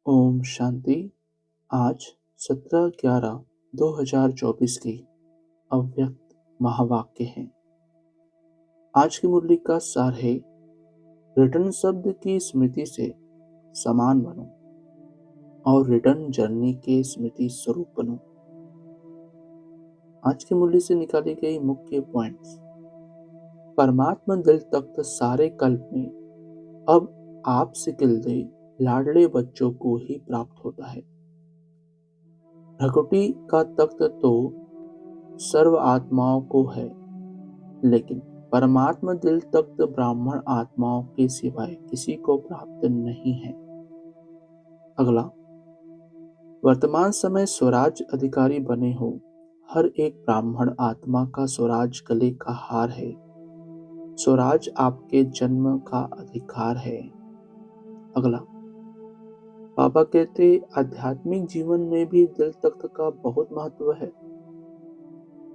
ओम शांति। आज 17/11/2024 की अव्यक्त महावाक्य है। आज की मुरली का सार है, रिटर्न शब्द की स्मृति से समान बनो और रिटर्न जर्नी के स्मृति स्वरूप बनो। आज की मुरली से निकाली गई मुख्य पॉइंट्स। परमात्मा दिल तख्त सारे कल्प में अब आप सिकिलदे लाडले बच्चों को ही प्राप्त होता है। भ्रकुटी का तख्त तो सर्व आत्माओं को है, लेकिन परमात्मा दिल तख्त ब्राह्मण आत्माओं के सिवाय किसी को प्राप्त नहीं है। अगला, वर्तमान समय स्वराज अधिकारी बने हो, हर एक ब्राह्मण आत्मा का स्वराज गले का हार है। स्वराज आपके जन्म का अधिकार है। अगला, बाबा कहते आध्यात्मिक जीवन में भी दिल तख्त का बहुत महत्व है।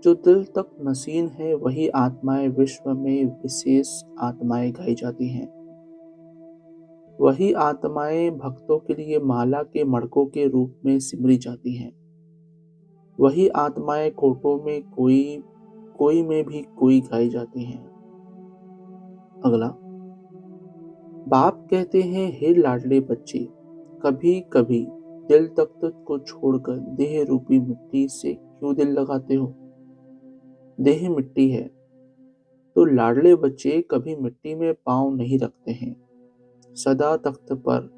जो दिल तक नसीन है वही आत्माएं विश्व में विशेष आत्माएं गाई जाती हैं। वही आत्माएं भक्तों के लिए माला के मड़कों के रूप में सिमरी जाती हैं। वही आत्माएं कोटों में कोई में भी कोई गाई जाती हैं। अगला, बाप कहते हैं, हे लाडले बच्चे, कभी कभी दिल तख्त को छोड़कर देह रूपी मिट्टी से क्यों दिल लगाते हो? देह मिट्टी है तो लाडले बच्चे कभी मिट्टी में पांव नहीं रखते हैं। सदा तख्त पर,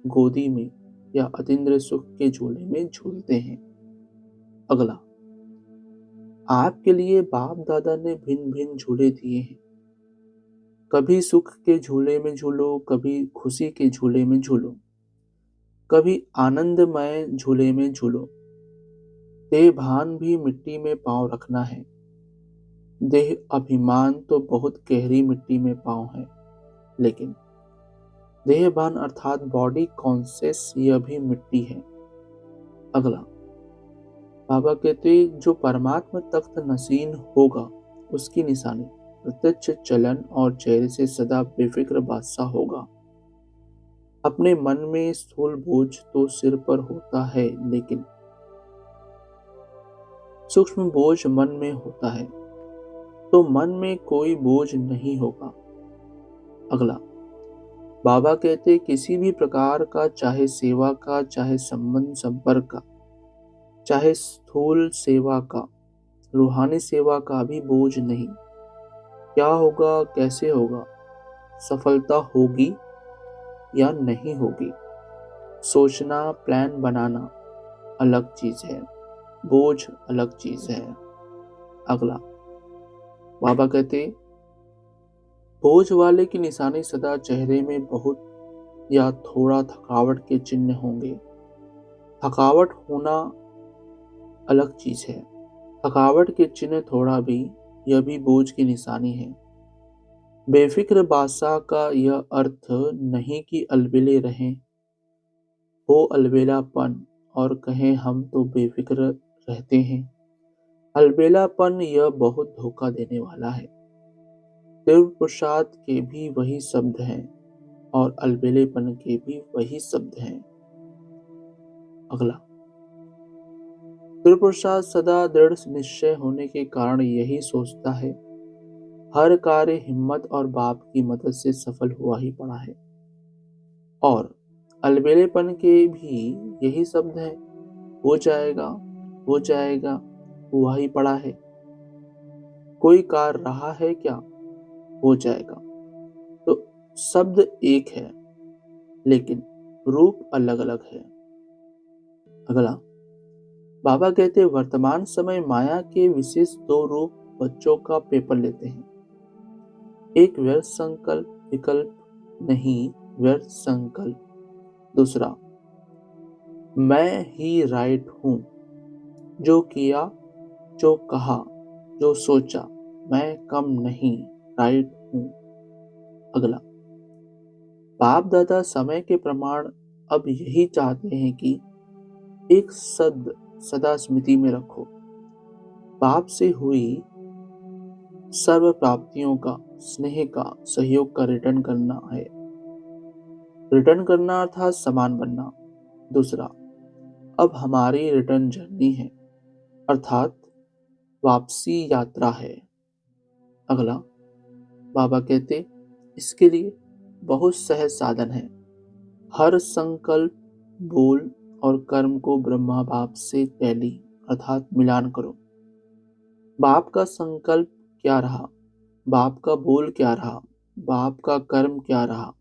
गोदी में या अतीन्द्रिय सुख के झूले में झूलते हैं। अगला, आपके लिए बाप दादा ने भिन्न भिन्न झूले दिए हैं। कभी सुख के झूले में झूलो, कभी खुशी के झूले में झूलो, कभी आनंदमय झूले में झूलो। देह भान भी मिट्टी में पांव रखना है। देह अभिमान तो बहुत गहरी मिट्टी में पांव है, लेकिन देहभान अर्थात बॉडी कॉन्शियस यह भी मिट्टी है। अगला, बाबा कहते जो परमात्मा तख्त नसीन होगा उसकी निशानी प्रत्यक्ष चलन और चेहरे से सदा बेफिक्र बादशाह होगा। अपने मन में स्थूल बोझ तो सिर पर होता है, लेकिन सूक्ष्म बोझ मन में होता है, तो मन में कोई बोझ नहीं होगा। अगला, बाबा कहते किसी भी प्रकार का, चाहे सेवा का, चाहे संबंध संपर्क का, चाहे स्थूल सेवा का, रूहानी सेवा का भी बोझ नहीं। क्या होगा, कैसे होगा, सफलता होगी या नहीं होगी, सोचना, प्लान बनाना अलग चीज है, बोझ अलग चीज है। अगला, बाबा कहते बोझ वाले की निशानी सदा चेहरे में बहुत या थोड़ा थकावट के चिन्ह होंगे। थकावट होना अलग चीज है, थकावट के चिन्ह थोड़ा भी, यह भी बोझ की निशानी है। बेफिक्र बादशाह का यह अर्थ नहीं कि अलबेले रहें, हो अलबेलापन और कहें हम तो बेफिक्र रहते हैं। अलबेलापन यह बहुत धोखा देने वाला है। देव प्रसाद के भी वही शब्द हैं और अलबेलेपन के भी वही शब्द हैं। अगला, देव प्रसाद सदा दृढ़ निश्चय होने के कारण यही सोचता है, हर कार्य हिम्मत और बाप की मदद से सफल हुआ ही पड़ा है। और अलबेलेपन के भी यही शब्द हैं, हो जाएगा, हो जाएगा, हुआ ही पड़ा है। कोई कार्य रहा है क्या, हो जाएगा। तो शब्द एक है, लेकिन रूप अलग अलग है। अगला, बाबा कहते वर्तमान समय माया के विशेष दो रूप बच्चों का पेपर लेते हैं। एक व्यर्थ संकल्प, विकल्प नहीं, व्यर्थ संकल्प। दूसरा, मैं ही राइट हूं, जो किया, जो कहा, जो सोचा, मैं कम नहीं, राइट हूं। अगला, बाप दादा समय के प्रमाण अब यही चाहते हैं कि एक शब्द सदा स्मृति में रखो, बाप से हुई सर्व प्राप्तियों का, स्नेह का, सहयोग का रिटर्न करना है। रिटर्न करना अर्थात समान बनना। दूसरा, अब हमारी रिटर्न जर्नी है, अर्थात वापसी यात्रा है। अगला, बाबा कहते इसके लिए बहुत सहज साधन है। हर संकल्प, बोल और कर्म को ब्रह्मा बाप से टैली अर्थात मिलान करो। बाप का संकल्प क्या रहा, बाप का बोल क्या रहा, बाप का कर्म क्या रहा,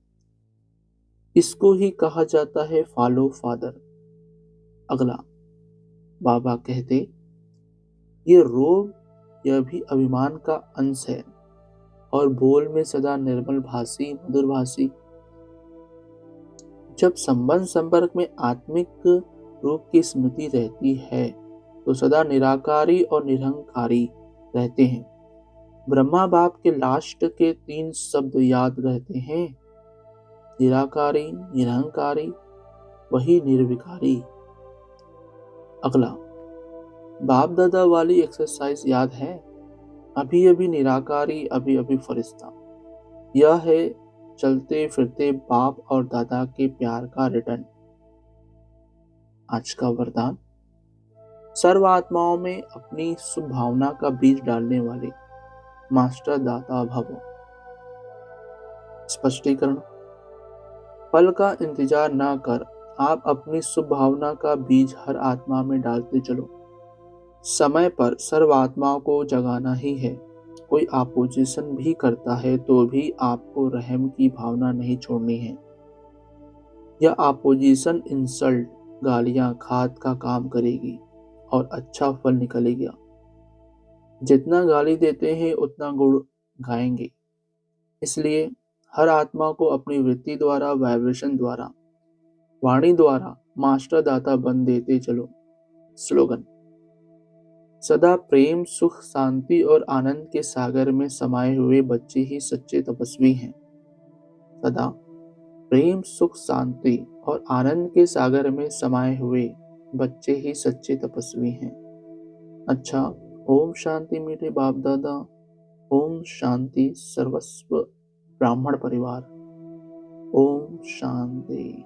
इसको ही कहा जाता है फॉलो फादर। अगला, बाबा कहते ये रोग यह भी अभिमान का अंश है और बोल में सदा निर्मल भाषी मधुर भाषी। जब संबंध संपर्क में आत्मिक रूप की स्मृति रहती है तो सदा निराकारी और निरहंकारी रहते हैं। ब्रह्मा बाप के लास्ट के 3 शब्द याद रहते हैं, निराकारी, निरहंकारी, वही निर्विकारी। अगला, बाप दादा वाली एक्सरसाइज याद है, अभी अभी निराकारी, अभी अभी फरिश्ता। यह है चलते फिरते बाप और दादा के प्यार का रिटर्न। आज का वरदान, सर्व आत्माओं में अपनी शुभ भावना का बीज डालने वाले मास्टर दाता भव। स्पष्टीकरण, फल का इंतजार न कर आप अपनी शुभ भावना का बीज हर आत्मा में डालते चलो। समय पर सर्व आत्माओं को जगाना ही है। कोई अपोजिशन भी करता है तो भी आपको रहम की भावना नहीं छोड़नी है। यह अपोजिशन इंसल्ट, गालियां, खाद का काम करेगी और अच्छा फल निकलेगा। जितना गाली देते हैं उतना गुण गाएंगे। इसलिए हर आत्मा को अपनी वृत्ति द्वारा, वाइब्रेशन द्वारा, वाणी द्वारा मास्टर दाता बन देते चलो। स्लोगन, सदा प्रेम, सुख, शांति और आनंद के सागर में समाये हुए बच्चे ही सच्चे तपस्वी हैं। सदा प्रेम, सुख, शांति और आनंद के सागर में समाये हुए बच्चे ही सच्चे तपस्वी हैं। अच्छा, ओम शांति मेरे बाप दादा। ओम शांति सर्वस्व ब्राह्मण परिवार। ओम शांति।